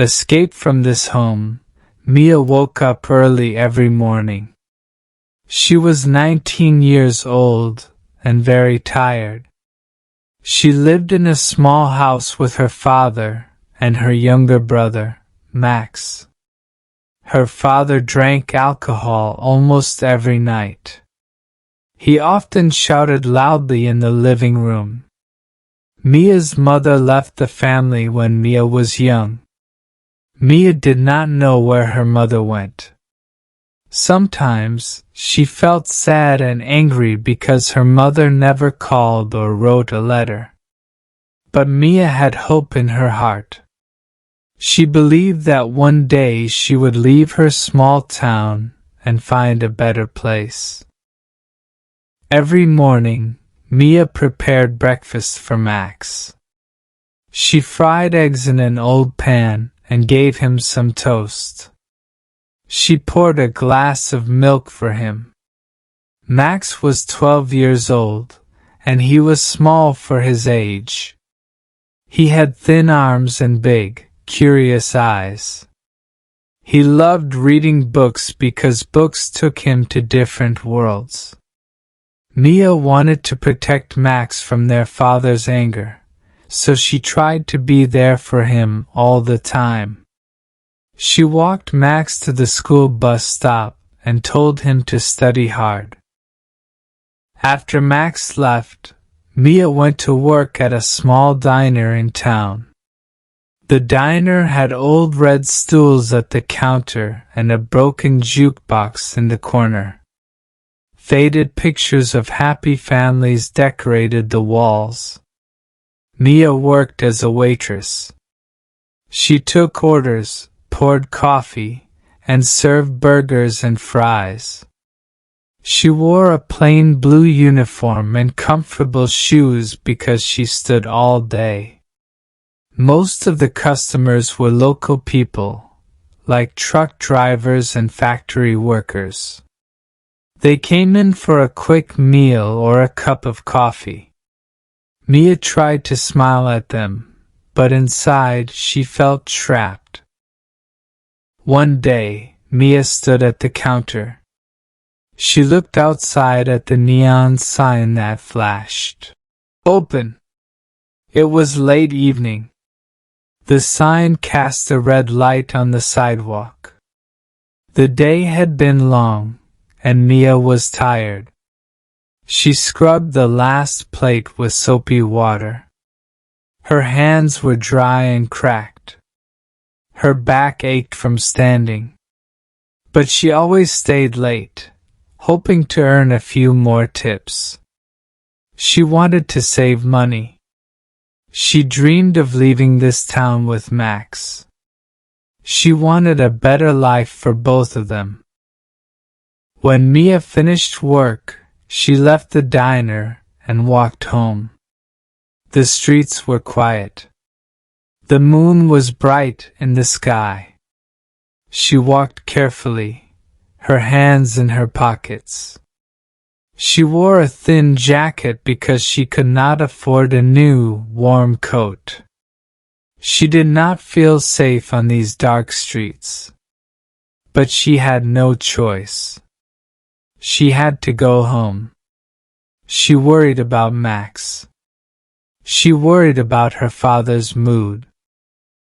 escape from this home, Mia woke up early every morning. She was 19 years old and very tired. She lived in a small house with her father and her younger brother, Max. Her father drank alcohol almost every night. He often shouted loudly in the living room. Mia's mother left the family when Mia was young. Mia did not know where her mother went. Sometimes she felt sad and angry because her mother never called or wrote a letter. But Mia had hope in her heart. She believed that one day she would leave her small town and find a better place. Every morning, Mia prepared breakfast for Max. She fried eggs in an old pan and gave him some toast. She poured a glass of milk for him. Max was 12 years old, and he was small for his age. He had thin arms and big, curious eyes. He loved reading books because books took him to different worlds. Mia wanted to protect Max from their father's anger, so she tried to be there for him all the time. She walked Max to the school bus stop and told him to study hard. After Max left, Mia went to work at a small diner in town. The diner had old red stools at the counter and a broken jukebox in the corner. Faded pictures of happy families decorated the walls. Mia worked as a waitress. She took orders, poured coffee, and served burgers and fries. She wore a plain blue uniform and comfortable shoes because she stood all day. Most of the customers were local people, like truck drivers and factory workers. They came in for a quick meal or a cup of coffee. Mia tried to smile at them, but inside she felt trapped. One day, Mia stood at the counter. She looked outside at the neon sign that flashed. Open! It was late evening. The sign cast a red light on the sidewalk. The day had been long, and Mia was tired. She scrubbed the last plate with soapy water. Her hands were dry and cracked. Her back ached from standing. But she always stayed late, hoping to earn a few more tips. She wanted to save money. She dreamed of leaving this town with Max. She wanted a better life for both of them. When Mia finished work, she left the diner and walked home. The streets were quiet. The moon was bright in the sky. She walked carefully, her hands in her pockets. She wore a thin jacket because she could not afford a new, warm coat. She did not feel safe on these dark streets. But she had no choice. She had to go home. She worried about Max. She worried about her father's mood.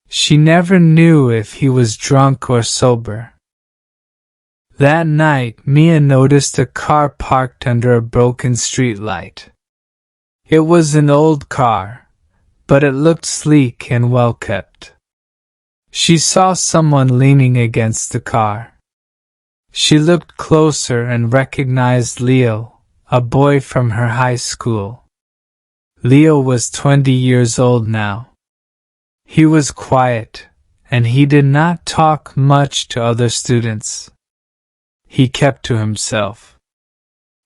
She never knew if he was drunk or sober. That night, Mia noticed a car parked under a broken streetlight. It was an old car, but it looked sleek and well kept. She saw someone leaning against the car. She looked closer and recognized Leo, a boy from her high school. Leo was 20 years old now. He was quiet, and he did not talk much to other students. He kept to himself.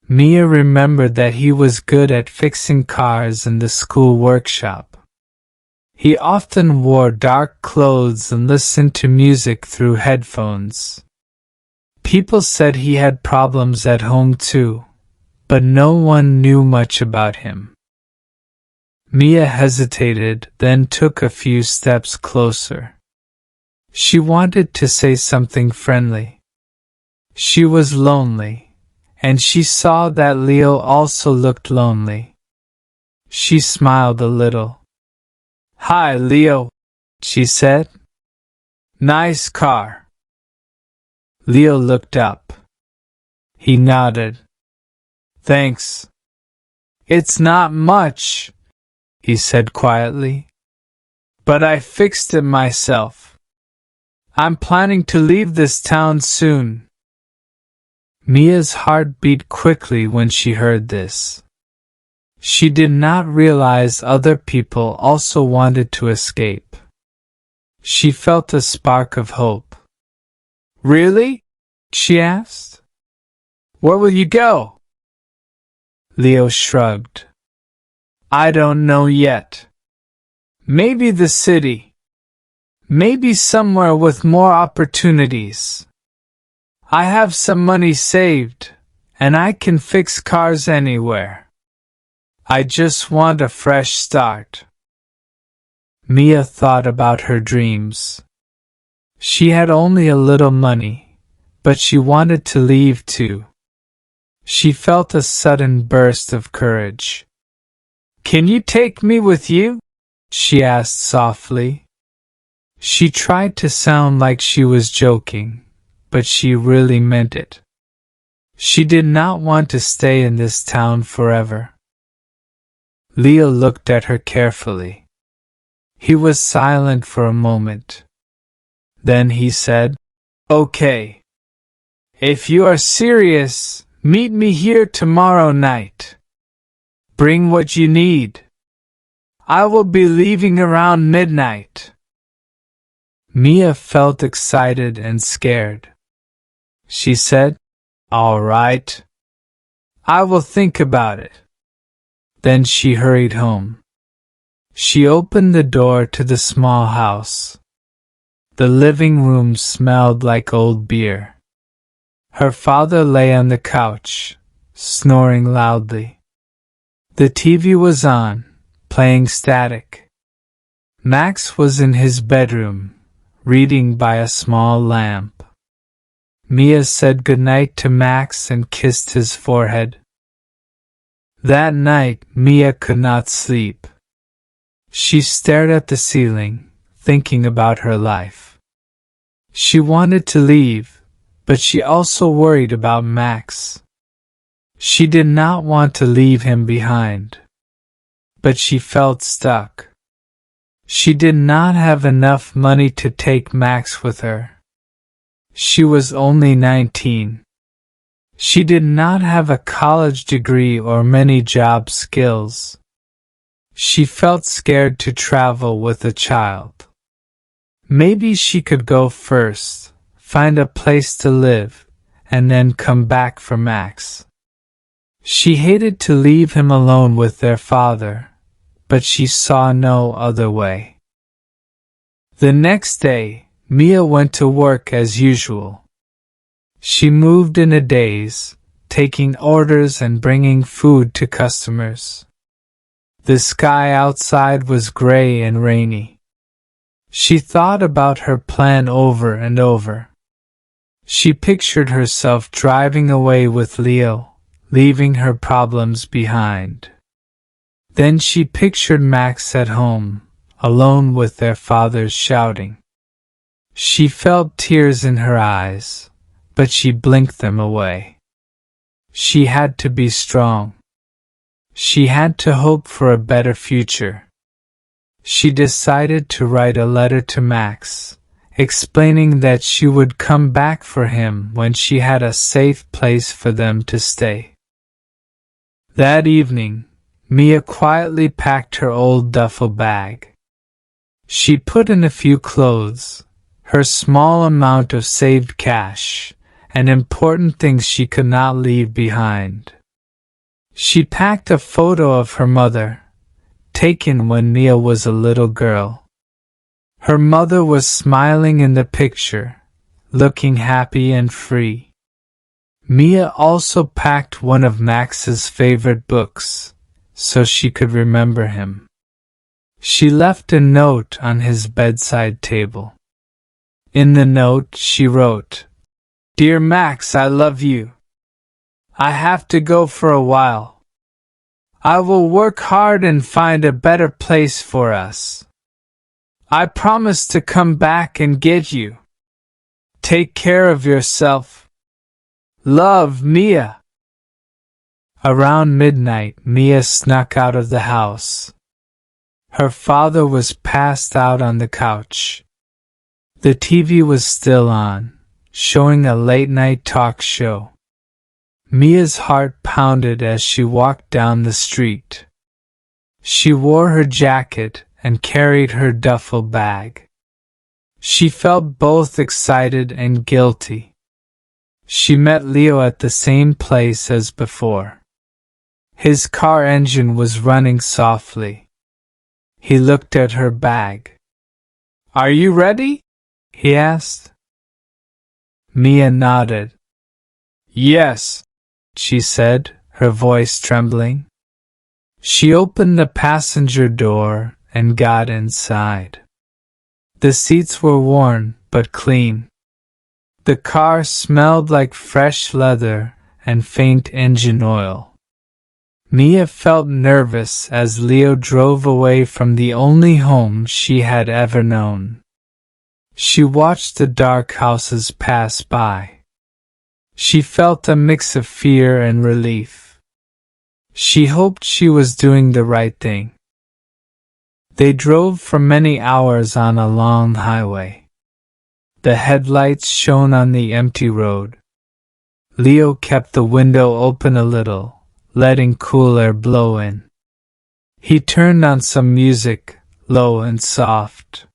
Mia remembered that he was good at fixing cars in the school workshop. He often wore dark clothes and listened to music through headphones. People said he had problems at home too, but no one knew much about him. Mia hesitated, then took a few steps closer. She wanted to say something friendly. She was lonely, and she saw that Leo also looked lonely. She smiled a little. "Hi, Leo," she said. "Nice car." Leo looked up. He nodded. "Thanks." "It's not much," he said quietly. "But I fixed it myself. I'm planning to leave this town soon." Mia's heart beat quickly when she heard this. She did not realize other people also wanted to escape. She felt a spark of hope. "Really?" she asked. "Where will you go?" Leo shrugged. "I don't know yet. Maybe the city. Maybe somewhere with more opportunities. I have some money saved, and I can fix cars anywhere. I just want a fresh start." Mia thought about her dreams. She had only a little money, but she wanted to leave too. She felt a sudden burst of courage. "Can you take me with you?" she asked softly. She tried to sound like she was joking, but she really meant it. She did not want to stay in this town forever. Leo looked at her carefully. He was silent for a moment. Then he said, "Okay. If you are serious, meet me here tomorrow night. Bring what you need. I will be leaving around midnight." Mia felt excited and scared. She said, "All right. I will think about it." Then she hurried home. She opened the door to the small house. The living room smelled like old beer. Her father lay on the couch, snoring loudly. The TV was on, playing static. Max was in his bedroom, reading by a small lamp. Mia said goodnight to Max and kissed his forehead. That night, Mia could not sleep. She stared at the ceiling, thinking about her life. She wanted to leave, but she also worried about Max. She did not want to leave him behind. But she felt stuck. She did not have enough money to take Max with her. She was only 19. She did not have a college degree or many job skills. She felt scared to travel with a child. Maybe she could go first, find a place to live, and then come back for Max. She hated to leave him alone with their father, but she saw no other way. The next day, Mia went to work as usual. She moved in a daze, taking orders and bringing food to customers. The sky outside was gray and rainy. She thought about her plan over and over. She pictured herself driving away with Leo, leaving her problems behind. Then she pictured Max at home, alone with their fathers shouting. She felt tears in her eyes, but she blinked them away. She had to be strong. She had to hope for a better future. She decided to write a letter to Max, explaining that she would come back for him when she had a safe place for them to stay. That evening, Mia quietly packed her old duffel bag. She put in a few clothes, her small amount of saved cash, and important things she could not leave behind. She packed a photo of her mother, taken when Mia was a little girl. Her mother was smiling in the picture, looking happy and free. Mia also packed one of Max's favorite books, so she could remember him. She left a note on his bedside table. In the note she wrote, "Dear Max, I love you. I have to go for a while. I will work hard and find a better place for us. I promise to come back and get you. Take care of yourself. Love, Mia." Around midnight, Mia snuck out of the house. Her father was passed out on the couch. The TV was still on, showing a late-night talk show. Mia's heart pounded as she walked down the street. She wore her jacket and carried her duffel bag. She felt both excited and guilty. She met Leo at the same place as before. His car engine was running softly. He looked at her bag. "Are you ready?" he asked. Mia nodded. "Yes," she said, her voice trembling. She opened the passenger door and got inside. The seats were worn but clean. The car smelled like fresh leather and faint engine oil. Mia felt nervous as Leo drove away from the only home she had ever known. She watched the dark houses pass by. She felt a mix of fear and relief. She hoped she was doing the right thing. They drove for many hours on a long highway. The headlights shone on the empty road. Leo kept the window open a little, letting cool air blow in. He turned on some music, low and soft.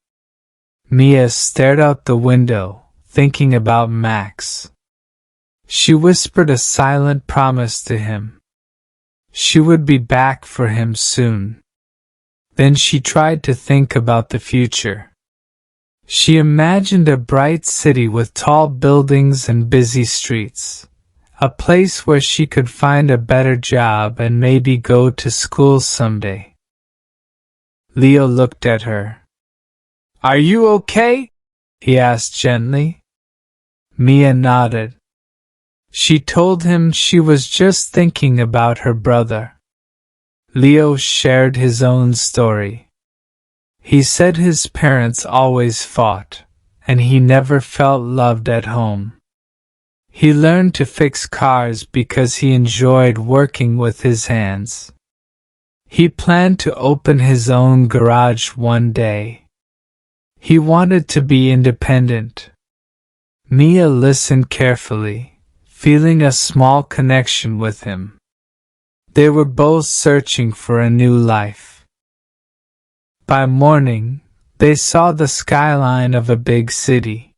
Mia stared out the window, thinking about Max. She whispered a silent promise to him. She would be back for him soon. Then she tried to think about the future. She imagined a bright city with tall buildings and busy streets. A place where she could find a better job and maybe go to school someday. Leo looked at her. "Are you okay?" he asked gently. Mia nodded. She told him she was just thinking about her brother. Leo shared his own story. He said his parents always fought, and he never felt loved at home. He learned to fix cars because he enjoyed working with his hands. He planned to open his own garage one day. He wanted to be independent. Mia listened carefully, feeling a small connection with him. They were both searching for a new life. By morning, they saw the skyline of a big city.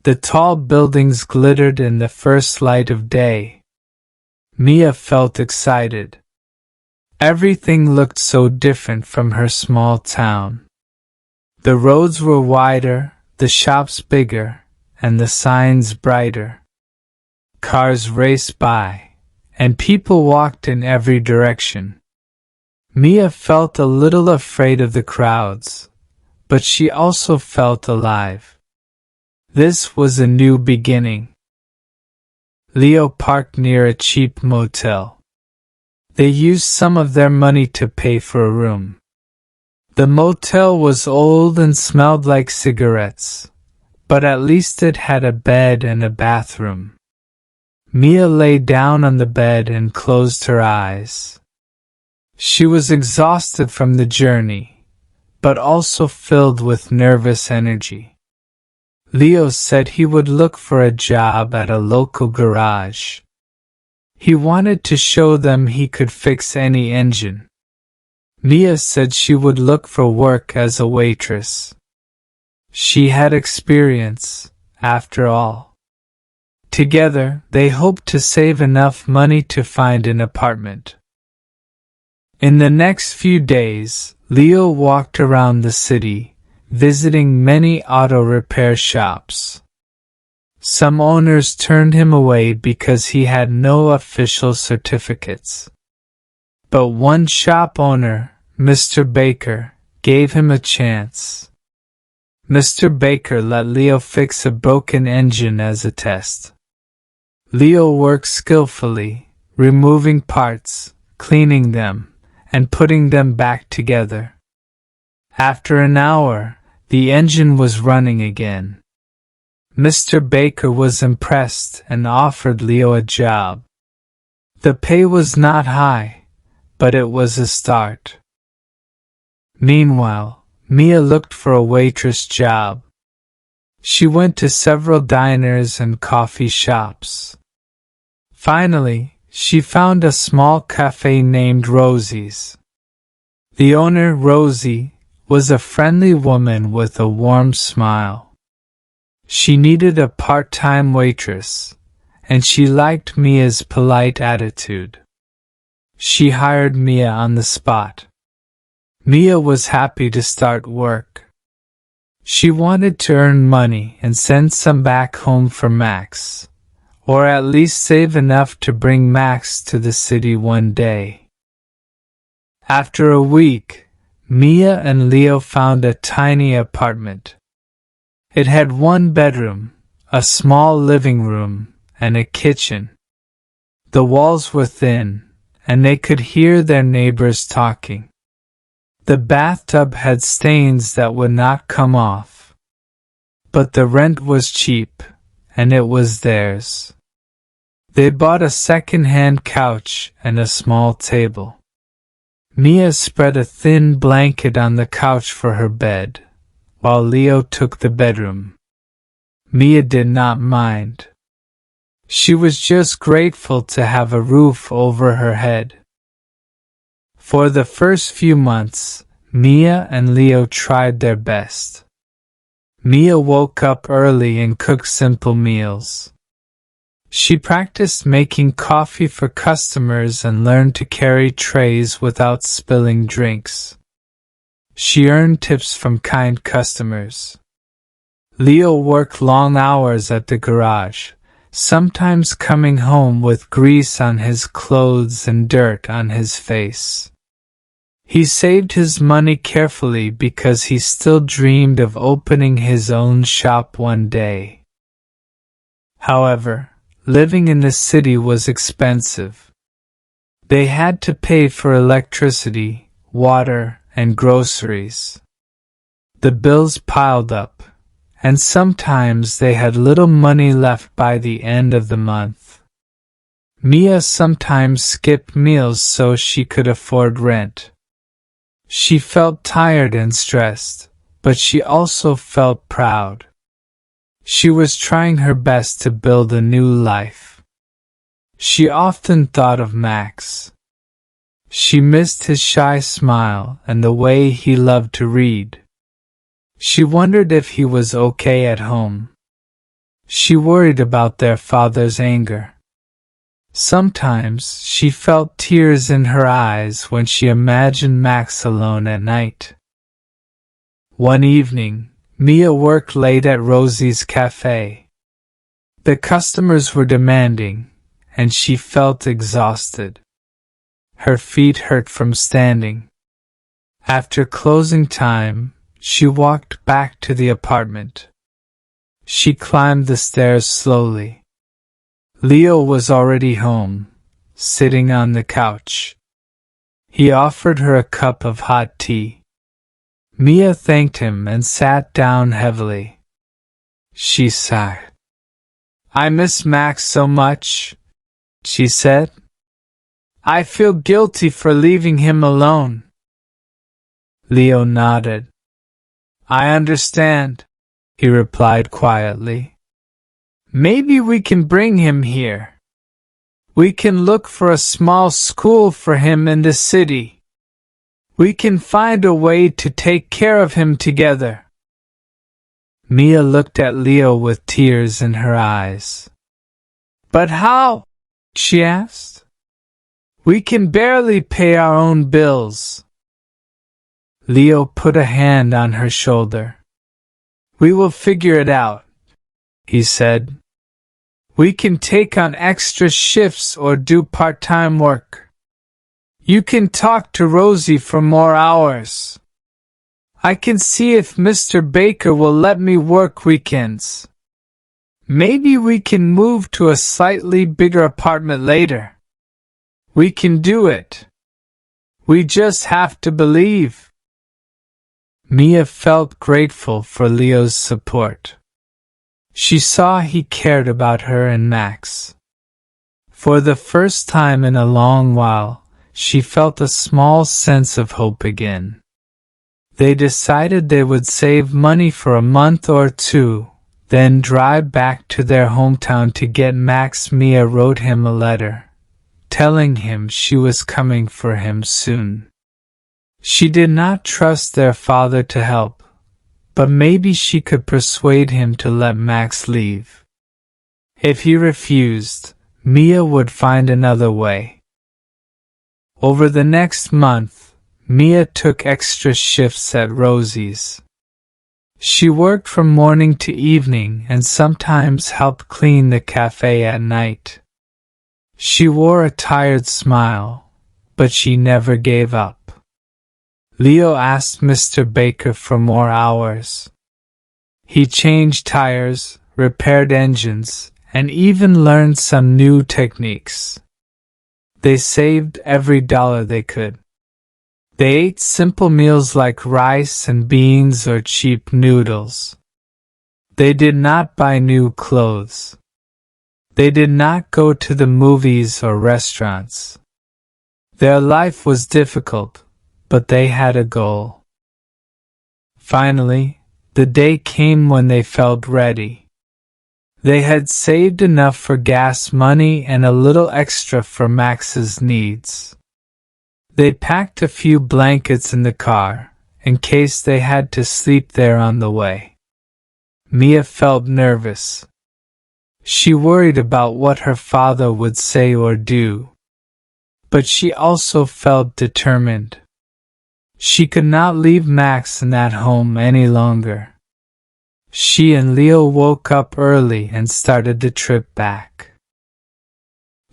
The tall buildings glittered in the first light of day. Mia felt excited. Everything looked so different from her small town. The roads were wider, the shops bigger, and the signs brighter. Cars raced by, and people walked in every direction. Mia felt a little afraid of the crowds, but she also felt alive. This was a new beginning. Leo parked near a cheap motel. They used some of their money to pay for a room. The motel was old and smelled like cigarettes, but at least it had a bed and a bathroom. Mia lay down on the bed and closed her eyes. She was exhausted from the journey, but also filled with nervous energy. Leo said he would look for a job at a local garage. He wanted to show them he could fix any engine. Mia said she would look for work as a waitress. She had experience, after all. Together, they hoped to save enough money to find an apartment. In the next few days, Leo walked around the city, visiting many auto repair shops. Some owners turned him away because he had no official certificates. But one shop owner, Mr. Baker, gave him a chance. Mr. Baker let Leo fix a broken engine as a test. Leo worked skillfully, removing parts, cleaning them, and putting them back together. After an hour, the engine was running again. Mr. Baker was impressed and offered Leo a job. The pay was not high, but it was a start. Meanwhile, Mia looked for a waitress job. She went to several diners and coffee shops. Finally, she found a small cafe named Rosie's. The owner, Rosie, was a friendly woman with a warm smile. She needed a part-time waitress, and she liked Mia's polite attitude. She hired Mia on the spot. Mia was happy to start work. She wanted to earn money and send some back home for Max, or at least save enough to bring Max to the city one day. After a week, Mia and Leo found a tiny apartment. It had one bedroom, a small living room, and a kitchen. The walls were thin, and they could hear their neighbors talking. The bathtub had stains that would not come off. But the rent was cheap, and it was theirs. They bought a second-hand couch and a small table. Mia spread a thin blanket on the couch for her bed, while Leo took the bedroom. Mia did not mind. She was just grateful to have a roof over her head. For the first few months, Mia and Leo tried their best. Mia woke up early and cooked simple meals. She practiced making coffee for customers and learned to carry trays without spilling drinks. She earned tips from kind customers. Leo worked long hours at the garage, sometimes coming home with grease on his clothes and dirt on his face. He saved his money carefully because he still dreamed of opening his own shop one day. However, living in the city was expensive. They had to pay for electricity, water, and groceries. The bills piled up, and sometimes they had little money left by the end of the month. Mia sometimes skipped meals so she could afford rent. She felt tired and stressed, but she also felt proud. She was trying her best to build a new life. She often thought of Max. She missed his shy smile and the way he loved to read. She wondered if he was okay at home. She worried about their father's anger. Sometimes she felt tears in her eyes when she imagined Max alone at night. One evening, Mia worked late at Rosie's cafe. The customers were demanding, and she felt exhausted. Her feet hurt from standing. After closing time, she walked back to the apartment. She climbed the stairs slowly. Leo was already home, sitting on the couch. He offered her a cup of hot tea. Mia thanked him and sat down heavily. She sighed. "I miss Max so much," she said. "I feel guilty for leaving him alone." Leo nodded. "I understand," he replied quietly. "Maybe we can bring him here. We can look for a small school for him in the city. We can find a way to take care of him together." Mia looked at Leo with tears in her eyes. "But how?" she asked. "We can barely pay our own bills." Leo put a hand on her shoulder. "We will figure it out," he said. "We can take on extra shifts or do part-time work. You can talk to Rosie for more hours. I can see if Mr. Baker will let me work weekends. Maybe we can move to a slightly bigger apartment later. We can do it. We just have to believe. Mia felt grateful for Leo's support. She saw he cared about her and Max. For the first time in a long while, she felt a small sense of hope again. They decided they would save money for a month or two, then drive back to their hometown to get Max. Mia wrote him a letter, telling him she was coming for him soon. She did not trust their father to help, but maybe she could persuade him to let Max leave. If he refused, Mia would find another way. Over the next month, Mia took extra shifts at Rosie's. She worked from morning to evening and sometimes helped clean the cafe at night. She wore a tired smile, but she never gave up. Leo asked Mr. Baker for more hours. He changed tires, repaired engines, and even learned some new techniques. They saved every dollar they could. They ate simple meals like rice and beans or cheap noodles. They did not buy new clothes. They did not go to the movies or restaurants. Their life was difficult, but they had a goal. Finally, the day came when they felt ready. They had saved enough for gas money and a little extra for Max's needs. They packed a few blankets in the car, in case they had to sleep there on the way. Mia felt nervous. She worried about what her father would say or do. But she also felt determined. She could not leave Max in that home any longer. She and Leo woke up early and started the trip back.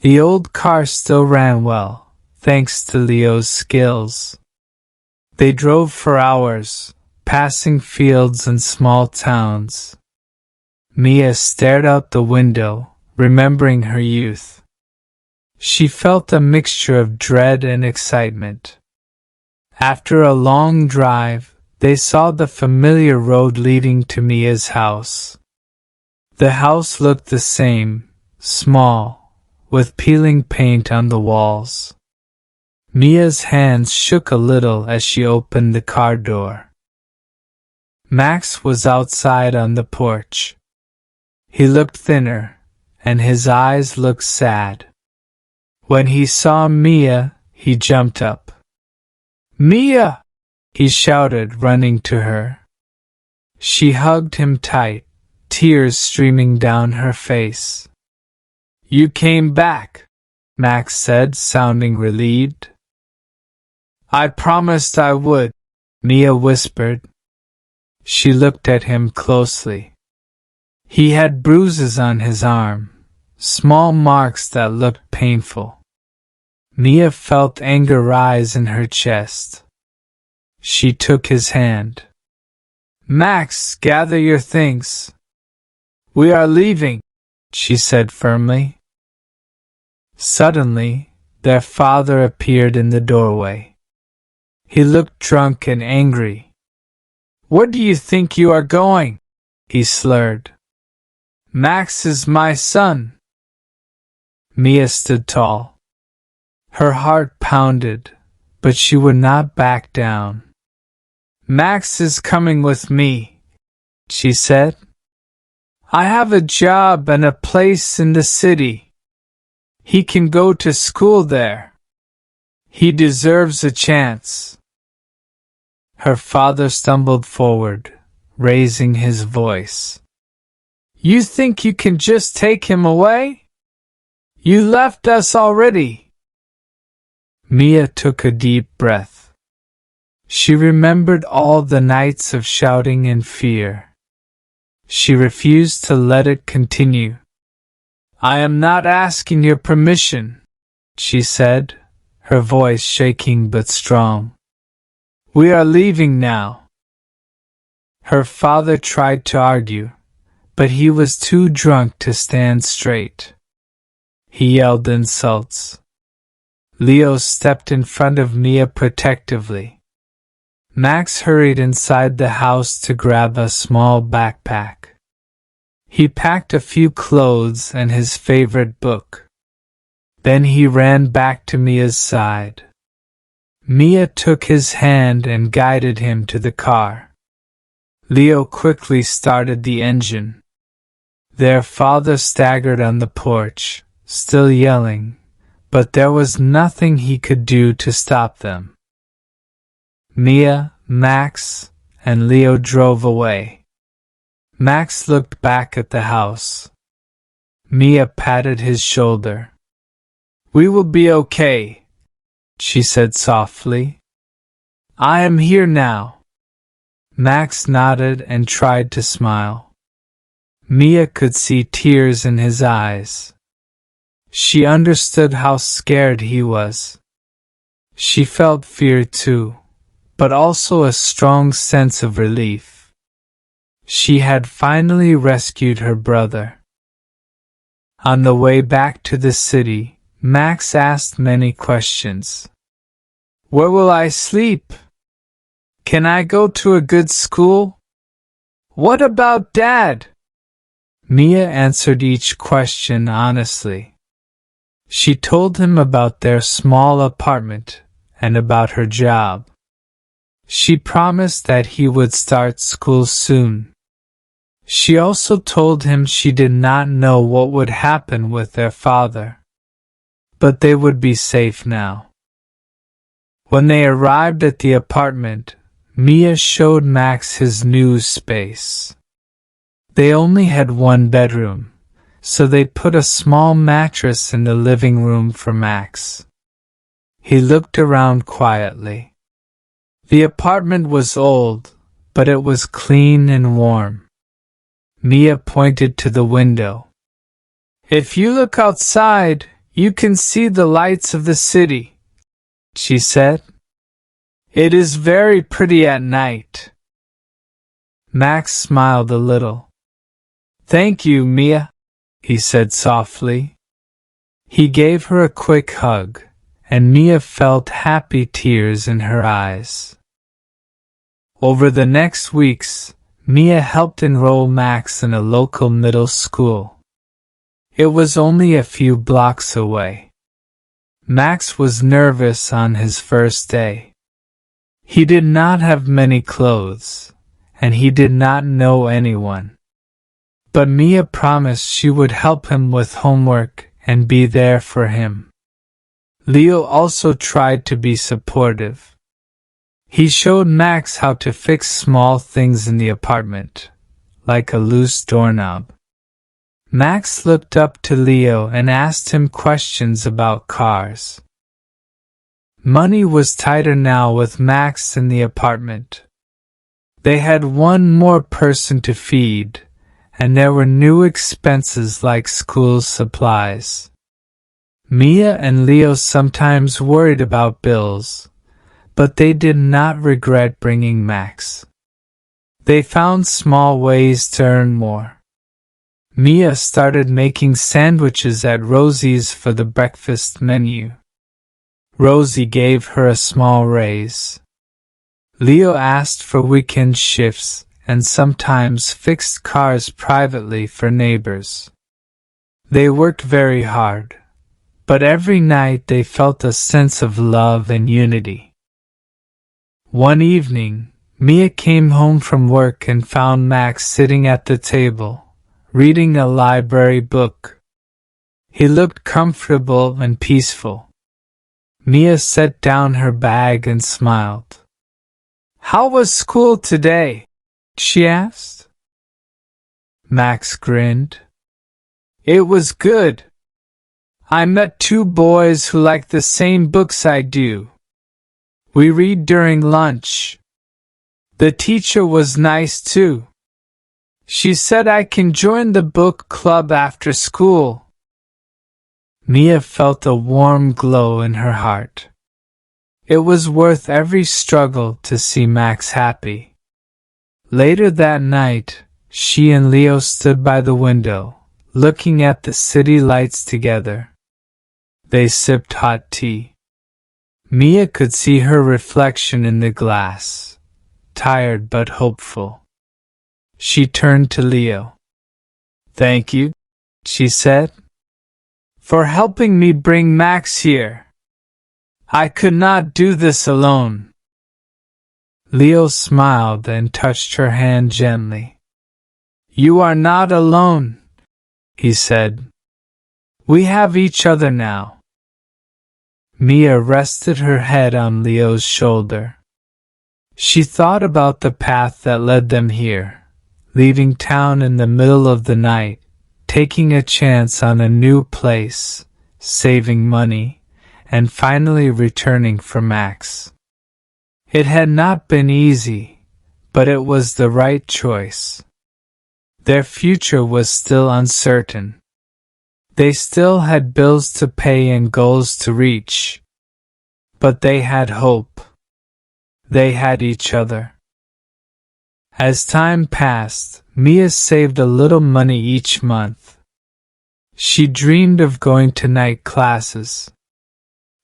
The old car still ran well, thanks to Leo's skills. They drove for hours, passing fields and small towns. Mia stared out the window, remembering her youth. She felt a mixture of dread and excitement. After a long drive, they saw the familiar road leading to Mia's house. The house looked the same, small, with peeling paint on the walls. Mia's hands shook a little as she opened the car door. Max was outside on the porch. He looked thinner, and his eyes looked sad. When he saw Mia, he jumped up. "Mia!" he shouted, running to her. She hugged him tight, tears streaming down her face. "You came back," Max said, sounding relieved. "I promised I would," Mia whispered. She looked at him closely. He had bruises on his arm, small marks that looked painful. Mia felt anger rise in her chest. She took his hand. "Max, gather your things. We are leaving," she said firmly. Suddenly, their father appeared in the doorway. He looked drunk and angry. "Where do you think you are going?" he slurred. "Max is my son." Mia stood tall. Her heart pounded, but she would not back down. "Max is coming with me," she said. "I have a job and a place in the city. He can go to school there. He deserves a chance." Her father stumbled forward, raising his voice. "You think you can just take him away? You left us already." Mia took a deep breath. She remembered all the nights of shouting and fear. She refused to let it continue. "I am not asking your permission," she said, her voice shaking but strong. "We are leaving now. Her father tried to argue, but he was too drunk to stand straight. He yelled insults. Leo stepped in front of Mia protectively. Max hurried inside the house to grab a small backpack. He packed a few clothes and his favorite book. Then he ran back to Mia's side. Mia took his hand and guided him to the car. Leo quickly started the engine. Their father staggered on the porch, still yelling, but there was nothing he could do to stop them. Mia, Max, and Leo drove away. Max looked back at the house. Mia patted his shoulder. "We will be okay," she said softly. "I am here now." Max nodded and tried to smile. Mia could see tears in his eyes. She understood how scared he was. She felt fear too, but also a strong sense of relief. She had finally rescued her brother. On the way back to the city, Max asked many questions. "Where will I sleep? Can I go to a good school? What about Dad?" Mia answered each question honestly. She told him about their small apartment and about her job. She promised that he would start school soon. She also told him she did not know what would happen with their father, but they would be safe now. When they arrived at the apartment, Mia showed Max his new space. They only had one bedroom, so they put a small mattress in the living room for Max. He looked around quietly. The apartment was old, but it was clean and warm. Mia pointed to the window. "If you look outside, you can see the lights of the city," she said. "It is very pretty at night." Max smiled a little. "Thank you, Mia," he said softly. He gave her a quick hug, and Mia felt happy tears in her eyes. Over the next weeks, Mia helped enroll Max in a local middle school. It was only a few blocks away. Max was nervous on his first day. He did not have many clothes, and he did not know anyone. But Mia promised she would help him with homework and be there for him. Leo also tried to be supportive. He showed Max how to fix small things in the apartment, like a loose doorknob. Max looked up to Leo and asked him questions about cars. Money was tighter now with Max in the apartment. They had one more person to feed, and there were new expenses like school supplies. Mia and Leo sometimes worried about bills, but they did not regret bringing Max. They found small ways to earn more. Mia started making sandwiches at Rosie's for the breakfast menu. Rosie gave her a small raise. Leo asked for weekend shifts and sometimes fixed cars privately for neighbors. They worked very hard, but every night they felt a sense of love and unity. One evening, Mia came home from work and found Max sitting at the table, reading a library book. He looked comfortable and peaceful. Mia set down her bag and smiled. "How was school today?" she asked. Max grinned. "It was good. I met two boys who like the same books I do. We read during lunch. The teacher was nice too. She said I can join the book club after school." Mia felt a warm glow in her heart. It was worth every struggle to see Max happy. Later that night, she and Leo stood by the window, looking at the city lights together. They sipped hot tea. Mia could see her reflection in the glass, tired but hopeful. She turned to Leo. "Thank you," she said, "for helping me bring Max here. I could not do this alone." Leo smiled and touched her hand gently. "You are not alone," he said. "We have each other now." Mia rested her head on Leo's shoulder. She thought about the path that led them here, leaving town in the middle of the night, taking a chance on a new place, saving money, and finally returning for Max. It had not been easy, but it was the right choice. Their future was still uncertain. They still had bills to pay and goals to reach. But they had hope. They had each other. As time passed, Mia saved a little money each month. She dreamed of going to night classes.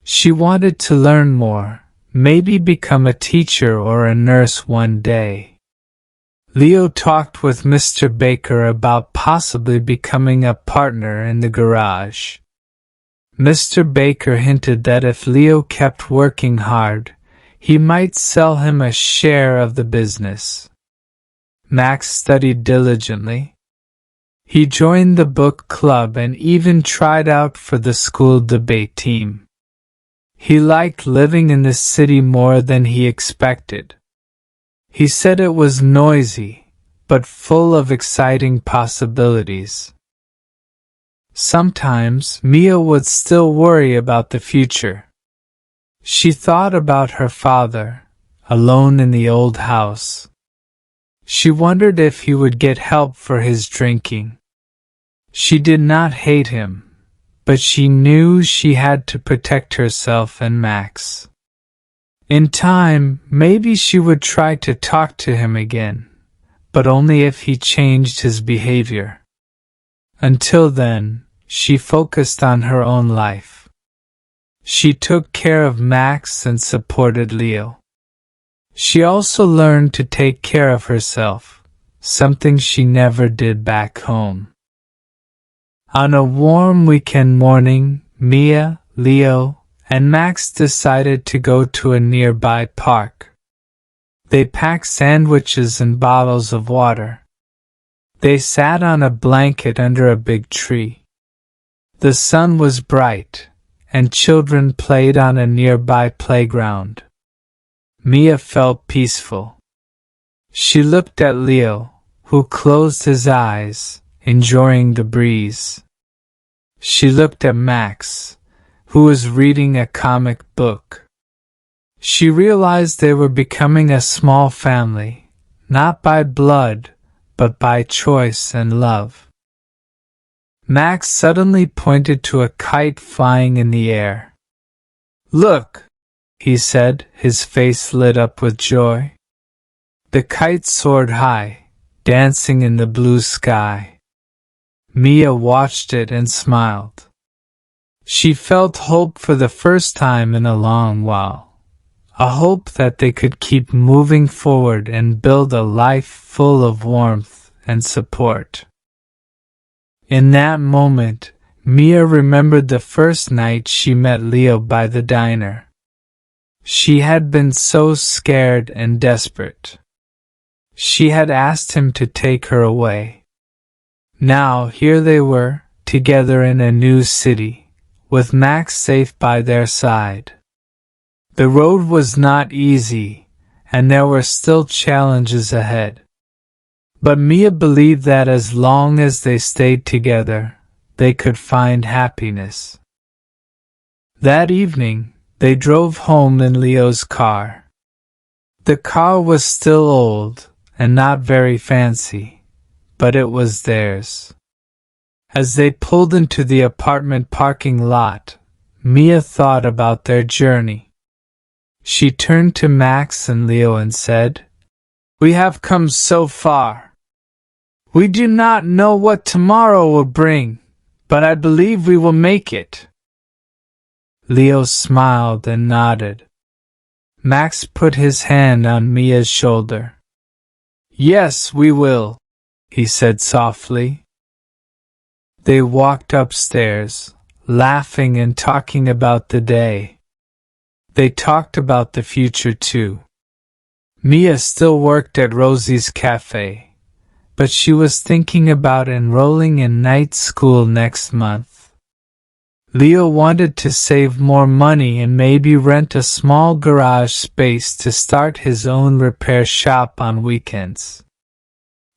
She wanted to learn more, maybe become a teacher or a nurse one day. Leo talked with Mr. Baker about possibly becoming a partner in the garage. Mr. Baker hinted that if Leo kept working hard, he might sell him a share of the business. Max studied diligently. He joined the book club and even tried out for the school debate team. He liked living in the city more than he expected. He said it was noisy, but full of exciting possibilities. Sometimes Mia would still worry about the future. She thought about her father, alone in the old house. She wondered if he would get help for his drinking. She did not hate him, but she knew she had to protect herself and Max. In time, maybe she would try to talk to him again, but only if he changed his behavior. Until then, she focused on her own life. She took care of Max and supported Leo. She also learned to take care of herself, something she never did back home. On a warm weekend morning, Mia, Leo, and Max decided to go to a nearby park. They packed sandwiches and bottles of water. They sat on a blanket under a big tree. The sun was bright, and children played on a nearby playground. Mia felt peaceful. She looked at Leo, who closed his eyes, enjoying the breeze. She looked at Max, who was reading a comic book. She realized they were becoming a small family, not by blood, but by choice and love. Max suddenly pointed to a kite flying in the air. "Look," he said, his face lit up with joy. The kite soared high, dancing in the blue sky. Mia watched it and smiled. She felt hope for the first time in a long while, a hope that they could keep moving forward and build a life full of warmth and support. In that moment, Mia remembered the first night she met Leo by the diner. She had been so scared and desperate. She had asked him to take her away. Now here they were, together in a new city, with Max safe by their side. The road was not easy, and there were still challenges ahead. But Mia believed that as long as they stayed together, they could find happiness. That evening, they drove home in Leo's car. The car was still old and not very fancy, but it was theirs. As they pulled into the apartment parking lot, Mia thought about their journey. She turned to Max and Leo and said, We have come so far. We do not know what tomorrow will bring, but I believe we will make it." Leo smiled and nodded. Max put his hand on Mia's shoulder. "Yes, we will," he said softly. They walked upstairs, laughing and talking about the day. They talked about the future too. Mia still worked at Rosie's cafe, but she was thinking about enrolling in night school next month. Leo wanted to save more money and maybe rent a small garage space to start his own repair shop on weekends.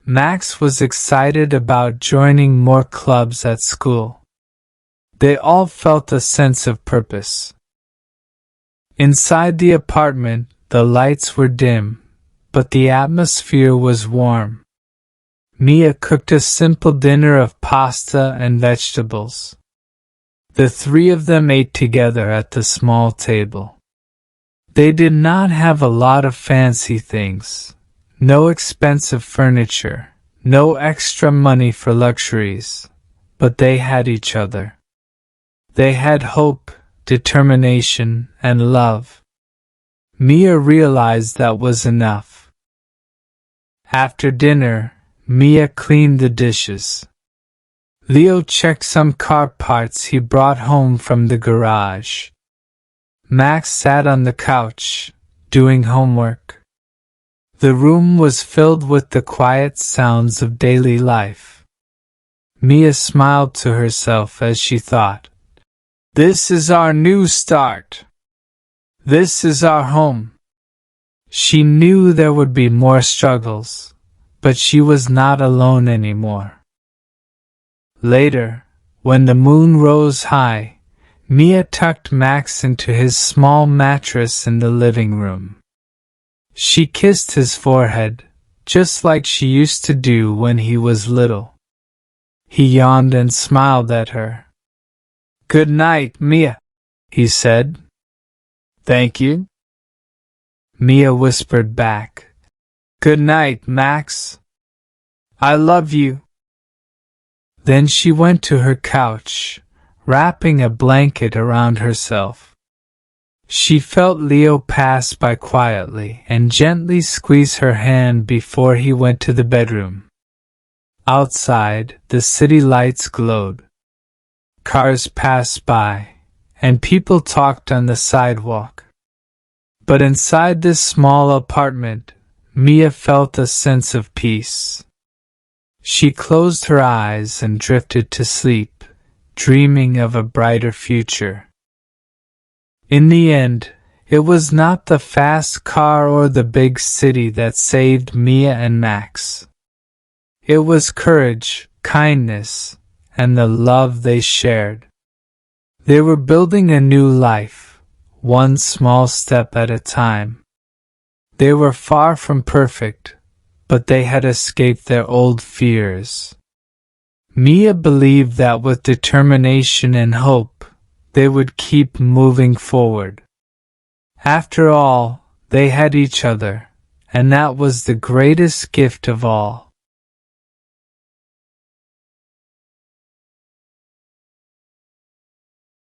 Max was excited about joining more clubs at school. They all felt a sense of purpose. Inside the apartment, the lights were dim, but the atmosphere was warm. Mia cooked a simple dinner of pasta and vegetables. The three of them ate together at the small table. They did not have a lot of fancy things. No expensive furniture, no extra money for luxuries, but they had each other. They had hope, determination, and love. Mia realized that was enough. After dinner, Mia cleaned the dishes. Leo checked some car parts he brought home from the garage. Max sat on the couch, doing homework. The room was filled with the quiet sounds of daily life. Mia smiled to herself as she thought, "This is our new start. This is our home." She knew there would be more struggles, but she was not alone anymore. Later, when the moon rose high, Mia tucked Max into his small mattress in the living room. She kissed his forehead, just like she used to do when he was little. He yawned and smiled at her. "Good night, Mia," he said. "Thank you." Mia whispered back, "Good night, Max. I love you." Then she went to her couch, wrapping a blanket around herself. She felt Leo pass by quietly and gently squeeze her hand before he went to the bedroom. Outside, the city lights glowed. Cars passed by, and people talked on the sidewalk. But inside this small apartment, Mia felt a sense of peace. She closed her eyes and drifted to sleep, dreaming of a brighter future. In the end, it was not the fast car or the big city that saved Mia and Max. It was courage, kindness, and the love they shared. They were building a new life, one small step at a time. They were far from perfect, but they had escaped their old fears. Mia believed that with determination and hope, they would keep moving forward. After all, they had each other, and that was the greatest gift of all.